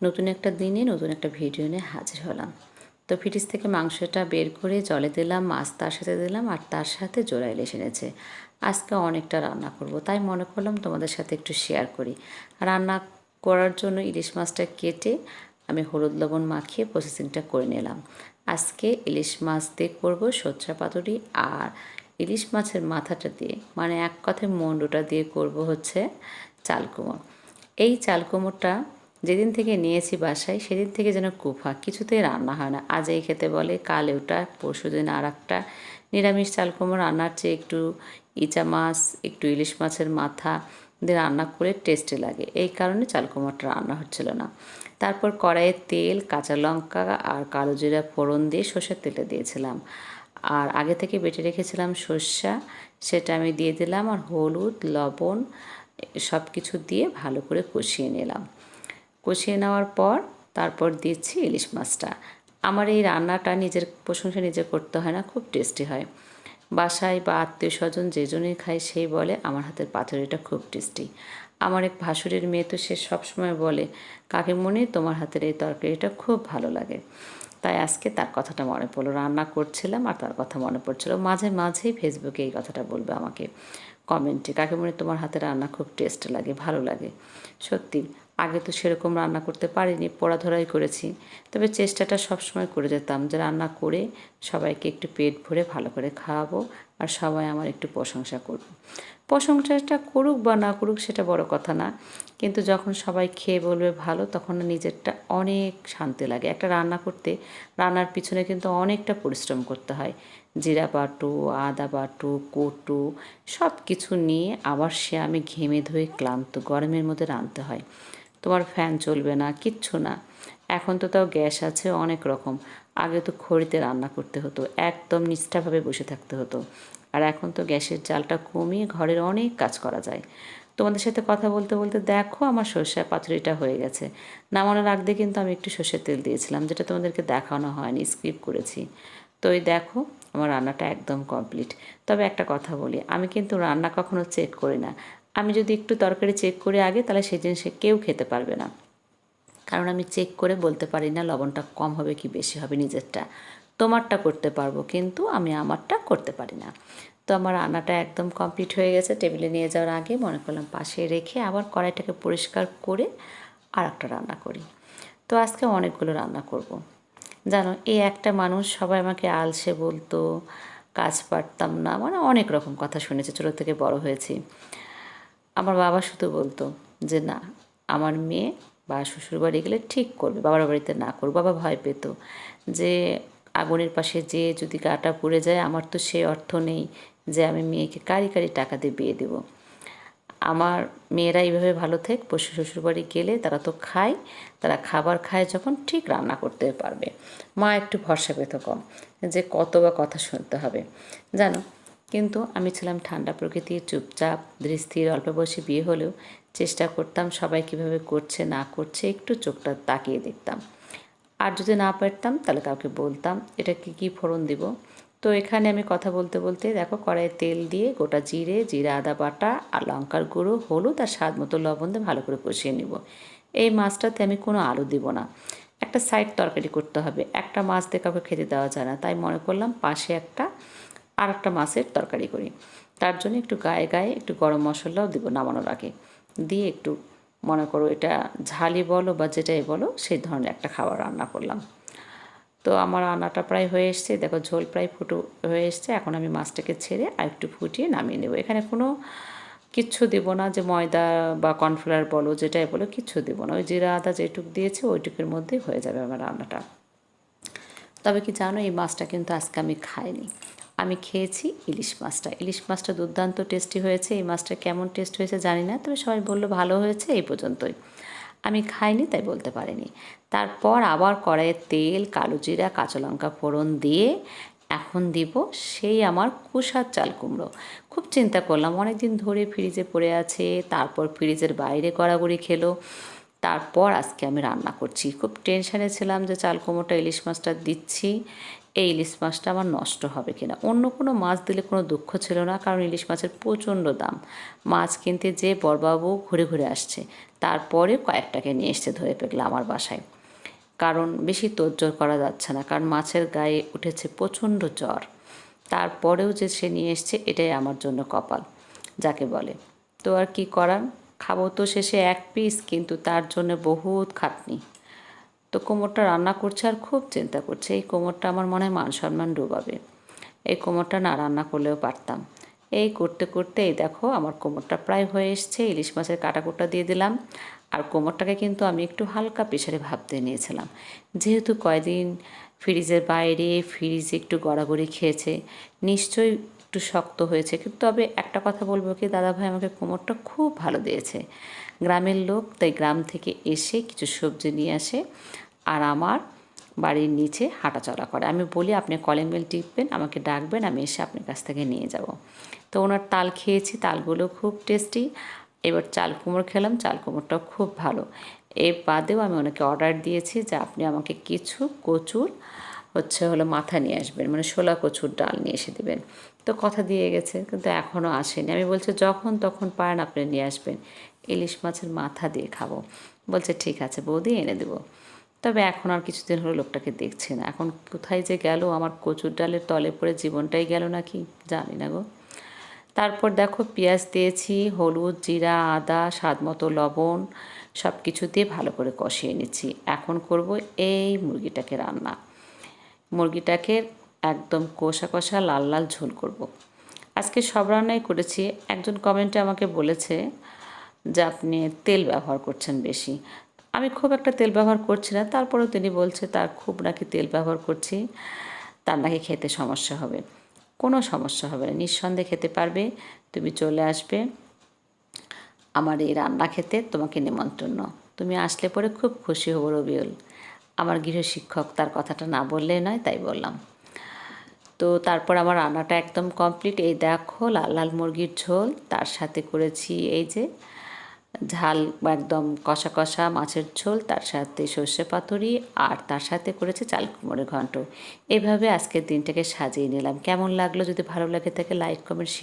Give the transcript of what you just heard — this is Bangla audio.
নতুন একটা দিনে নতুন একটা ভিডিও নিয়ে হাজির হলাম। তো ফ্রিজ থেকে মাংসটা বের করে জলে দিলাম, মাছ তার সাথে দিলাম, আর তার সাথে জোড়া ইলিশ এনেছে। আজকে অনেকটা রান্না করব, তাই মনে করলাম তোমাদের সাথে একটু শেয়ার করি। রান্না করার জন্য ইলিশ মাছটা কেটে আমি হলুদ লবণ মাখিয়ে প্রসেসিংটা করে নিলাম। আজকে ইলিশ মাছ দিয়ে করবো সচ্চা পাতুরি, আর ইলিশ মাছের মাথাটা দিয়ে, মানে এক কথায় মুন্ডুটা দিয়ে করব হচ্ছে চাল কুমড়ো। এই চাল কুমড়োটা যেদিন থেকে নিয়েছি বাসায় সেদিন থেকে যেন কুফা, কিছুতেই রান্না হয় না। আজ এই খেতে বলে, কাল ওটা, পরশু দিন আর একটা। নিরামিষ চাল কুমড়ো রান্নার চেয়ে একটু ইচা মাছ, একটু ইলিশ মাছের মাথা দিয়ে রান্না করে টেস্টি লাগে, এই কারণে চাল কুমড়োটা রান্না হচ্ছিল না। তারপর কড়াইয়ে তেল, কাঁচা লঙ্কা আর কালো জিরা ফোড়ন দিয়ে সর্ষের তেলটা দিয়েছিলাম। আর আগে থেকে বেটে রেখেছিলাম সর্ষা, সেটা আমি দিয়ে দিলাম, আর হলুদ লবণ সব কিছু দিয়ে ভালো করে কষিয়ে নিলাম। কষিয়ে নেওয়ার পর তারপর দিচ্ছি ইলিশ মাছটা। আমার এই রান্নাটা নিজের প্রশংসা নিজে করতে হয় না, খুব টেস্টি হয়। বাসায় বা আত্মীয় স্বজন যেজনই খায় সেই বলে আমার হাতের পাতুরিটা খুব টেস্টি। আমার এক ভাসুরের মেয়ে তো সে সবসময় বলে, কাকিমণি তোমার হাতের এই তরকারিটা খুব ভালো লাগে। তাই আজকে তার কথাটা মনে পড়লো, রান্না করছিলাম আর তার কথা মনে পড়ছিল। মাঝে মাঝেই ফেসবুকে এই কথাটা বলবে আমাকে কমেন্টে, কাকিমণি তোমার হাতে রান্না খুব টেস্ট লাগে, ভালো লাগে। সত্যি আগে তো সেরকম রান্না করতে পারিনি, পড়াধরাই করেছি। তবে চেষ্টাটা সবসময় করে যেতাম যে রান্না করে সবাইকে একটু পেট ভরে ভালো করে খাওয়াবো, আর সবাই আমার একটু প্রশংসা করবে। প্রশংসাটা করুক বা না করুক সেটা বড় কথা না, কিন্তু যখন সবাই খেয়ে বলবে ভালো, তখন নিজেরটা অনেক শান্তি লাগে। একটা রান্না করতে, রান্নার পিছনে কিন্তু অনেকটা পরিশ্রম করতে হয়। জিরা বাটো, আদা বাটো, কটু, সব কিছু নিয়ে আবার সে আমি ঘেমে ধুয়ে ক্লান্ত, গরমের মধ্যে রাঁধতে হয়। তোমার ফ্যান চলবে না, কিচ্ছু না। এখন তো তাও গ্যাস আছে অনেক রকম। আগে তো খড়িতে রান্না করতে হতো, একদম নিষ্ঠাভাবে বসে থাকতে হতো। আর এখন তো গ্যাসের জালটা কমিয়ে ঘরের অনেক কাজ করা যায়। তোমাদের সাথে কথা বলতে বলতে দেখো আমার সর্ষে পাতুরিটা হয়ে গেছে। নামানোর আগে কিন্তু আমি একটু সর্ষের তেল দিয়েছিলাম, যেটা তোমাদেরকে দেখানো হয়নি, স্কিপ করেছি। তো এই দেখো আমার রান্নাটা একদম কমপ্লিট। তবে একটা কথা বলি, আমি কিন্তু রান্না কখনো চেক করি না। আমি যদি একটু তরকারি চেক করি আগে, তাহলে সেই জিনিসে কেউ খেতে পারবে না। কারণ আমি চেক করে বলতে পারি না লবণটা কম হবে কি বেশি হবে নিজেরটা। তোমারটা করতে পারবো, কিন্তু আমি আমারটা করতে পারি না। তো আমার রান্নাটা একদম কমপ্লিট হয়ে গেছে। টেবিলে নিয়ে যাওয়ার আগে মনে করলাম পাশে রেখে আবার কড়াইটাকে পরিষ্কার করে আর একটা রান্না করি। তো আজকে অনেকগুলো রান্না করব। জানো, এই একটা মানুষ সবাই আমাকে আলসে বলতো, কাজ পারতাম না, মানে অনেক রকম কথা শুনেছি, ছোটো থেকে বড় হয়েছি। আমার বাবা শুধু বলতো যে না, আমার মেয়ে বা শ্বশুরবাড়ি গেলে ঠিক করবে, বাবার বাড়িতে না করবে। বাবা ভয় পেত যে আগুনের পাশে যে যদি গাটা পুড়ে যায়, আমার তো সে অর্থ নেই যে আমি মেয়েকে কারি কারি টাকা দিয়ে বিয়ে দেবো। আমার মেয়েরা এইভাবে ভালো থাক, পশু শ্বশুরবাড়ি গেলে তারা তো খায়, তারা খাবার খায় যখন ঠিক রান্না করতে পারবে। মা একটু ভরসা পেত কম, যে কত বা কথা শুনতে হবে, জানো। কিন্তু আমি ছিলাম ঠান্ডা প্রকৃতির, চুপচাপ ধীরস্থির, অল্প বয়সে বিয়ে হলেও চেষ্টা করতাম সবাই কীভাবে করছে না করছে একটু চোখটা তাকিয়ে দেখতাম। আর যদি না পারতাম তাহলে কাউকে বলতাম এটাকে কী ফোড়ন দিব। তো এখানে আমি কথা বলতে বলতে দেখো কড়াইয়ে তেল দিয়ে গোটা জিরে, জিরা আদা বাটা আর লঙ্কার গুঁড়ো, হলুদ আর স্বাদ মতো লবণ দিয়ে ভালো করে কষিয়ে নিব। এই মাছটাতে আমি কোনো আলু দিব না, একটা সাইড তরকারি করতে হবে। একটা মাছ দিয়ে কাউকে খেতে দেওয়া যায় না, তাই মনে করলাম পাশে আর একটা মাছের তরকারি করি। তার জন্য একটু গায়ে গায়ে একটু গরম মশলাও দিব নামানোর আগে, দিয়ে একটু মনে করো এটা ঝালই বলো বা যেটাই বলো সেই ধরনের একটা খাবার রান্না করলাম। তো আমার রান্নাটা প্রায় হয়ে এসছে, দেখো ঝোল প্রায় ফুটো হয়ে এসছে। এখন আমি মাছটাকে ছেড়ে আর একটু ফুটিয়ে নামিয়ে নেব। এখানে কোনো কিচ্ছু দেবো না, যে ময়দা বা কর্নফ্লাওয়ার বলো যেটাই বলো, কিচ্ছু দেবো না। ওই জিরা আদা যেটুক দিয়েছি ওইটুকুর মধ্যেই হয়ে যাবে আমার রান্নাটা। তবে কি জানো, এই মাছটা কিন্তু আজকে আমি খাইনি, আমি খেয়েছি ইলিশ মাছটা। ইলিশ মাছটা দুর্দান্ত টেস্টি হয়েছে। এই মাছটা কেমন টেস্ট হয়েছে জানি না, তবে সবাই বললো ভালো হয়েছে, এই পর্যন্তই। আমি খাইনি তাই বলতে পারিনি। তারপর আবার কড়াইয়ে তেল, কালো জিরা, কাঁচা লঙ্কা ফোড়ন দিয়ে এখন দিব সেই আমার কুসার চাল কুমড়ো। খুব চিন্তা করলাম, অনেক দিন ধরে ফ্রিজে পড়ে আছে, তারপর ফ্রিজের বাইরে গড়াগড়ি খেলো, তারপর আজকে আমি রান্না করছি। খুব টেনশানে ছিলাম যে চাল কুমড়োটা ইলিশ মাছটা দিচ্ছি, এই ইলিশ মাছটা আমার নষ্ট হবে কিনা। অন্য কোনো মাছ দিলে কোনো দুঃখ ছিল না, কারণ ইলিশ মাছের প্রচণ্ড দাম। মাছ কিনতে যেয়ে বড়বাবু ঘুরে ঘুরে আসছে, তারপরে কয়েকটাকে নিয়ে এসছে ধরে পেগলা আমার বাসায়। কারণ বেশি তোড়জোড় করা যাচ্ছে না, কারণ মাছের গায়ে উঠেছে প্রচণ্ড জ্বর। তারপরেও যে সে নিয়ে এসছে, এটাই আমার জন্য কপাল যাকে বলে। তো আর কি করার, খাবো তো শেষে এক পিস, কিন্তু তার জন্য বহুত খাটনি। তো কোমরটা রান্না করছে আর খুব চিন্তা করছে, এই কোমরটা আমার মনে হয় মান সম্মান ডোবাবে। এই কোমরটা না রান্না করলেও পারতাম। এই করতে করতে এই দেখো আমার কোমরটা প্রায় হয়ে এসছে। ইলিশ মাছের কাটাকুটা দিয়ে দিলাম। আর কোমরটাকে কিন্তু আমি একটু হালকা প্রেশারে ভাপতে নিয়েছিলাম, যেহেতু কয়দিন ফ্রিজের বাইরে, ফ্রিজে একটু গড়াগড়ি খেয়েছে, নিশ্চয়ই একটু শক্ত হয়েছে। কিন্তু তবে একটা কথা বলবো কি, দাদাভাই আমাকে কোমরটা খুব ভালো দিয়েছে। গ্রামের লোক, তাই গ্রাম থেকে এসে কিছু সবজি নিয়ে আসে আর আমার বাড়ির নিচে হাঁটাচলা করে। আমি বলি আপনি কলিং বেল টিপবেন, আমাকে ডাকবেন, আমি এসে আপনার কাছ থেকে নিয়ে যাব। তো ওনার তাল খেয়েছি, তালগুলো খুব টেস্টি। এবার চাল কুমড়ো খেলাম, চাল কুমড়োটাও খুব ভালো। এর বাদেও আমি ওনাকে অর্ডার দিয়েছি যে আপনি আমাকে কিছু কচুর হলো মাথা নিয়ে আসবেন, মানে শোলা কচুর ডাল নিয়ে এসে দেবেন। তো কথা দিয়ে গেছে, কিন্তু এখনও আসেনি। আমি বলছি যখন তখন পারেন আপনি নিয়ে আসবেন, ইলিশ মাছের মাথা দিয়ে খাবো। বলছে ঠিক আছে বৌদি, এনে দেবো। তবে এখন আর কিছুদিন হলো লোকটাকে দেখছি না, এখন কোথায় যে গেল, আমার কচুর ডালের তলে পড়ে জীবনটাই গেল নাকি জানি না গো। তারপর দেখো পেঁয়াজ দিয়েছি, হলুদ, জিরা, আদা, স্বাদ মতো লবণ, সব কিছু দিয়ে ভালো করে কষিয়ে নিচ্ছি। এখন করব এই মুরগিটাকে রান্না। মুরগিটাকে একদম কষা কষা লাল লাল ঝোল করব। আজকে সব রান্নাই করেছি। একজন কমেন্টে আমাকে বলেছে যে আপনি তেল ব্যবহার করছেন বেশি। আমি খুব একটা তেল ব্যবহার করছি না, তারপরেও তিনি বলছে তার খুব নাকি তেল ব্যবহার করছি, তার নাকি খেতে সমস্যা হবে। কোনো সমস্যা হবে না, নিঃসন্দেহে খেতে পারবে। তুমি চলে আসবে আমার এই রান্না খেতে, তোমাকে নেমন্তন্ন। তুমি আসলে পরে খুব খুশি হব রবিউল। আমার গৃহশিক্ষক, তার কথাটা না বললেই নয়, তাই বললাম। তো তারপর আমার রান্নাটা একদম কমপ্লিট। এই দেখো লাল লাল মুরগির ঝোল, তার সাথে করেছি এই যে ঝাল, একদম কষা কষা মাছের ঝোল, তার সাথে সর্ষে পাতুরি, আর তার সাথে করেছে চাল কুমড়োর ঘন্ট। এভাবে আজকের দিনটাকে সাজিয়ে নিলাম। কেমন লাগলো? যদি ভালো লাগে থাকে লাইক, কমেন্ট, শেয়ার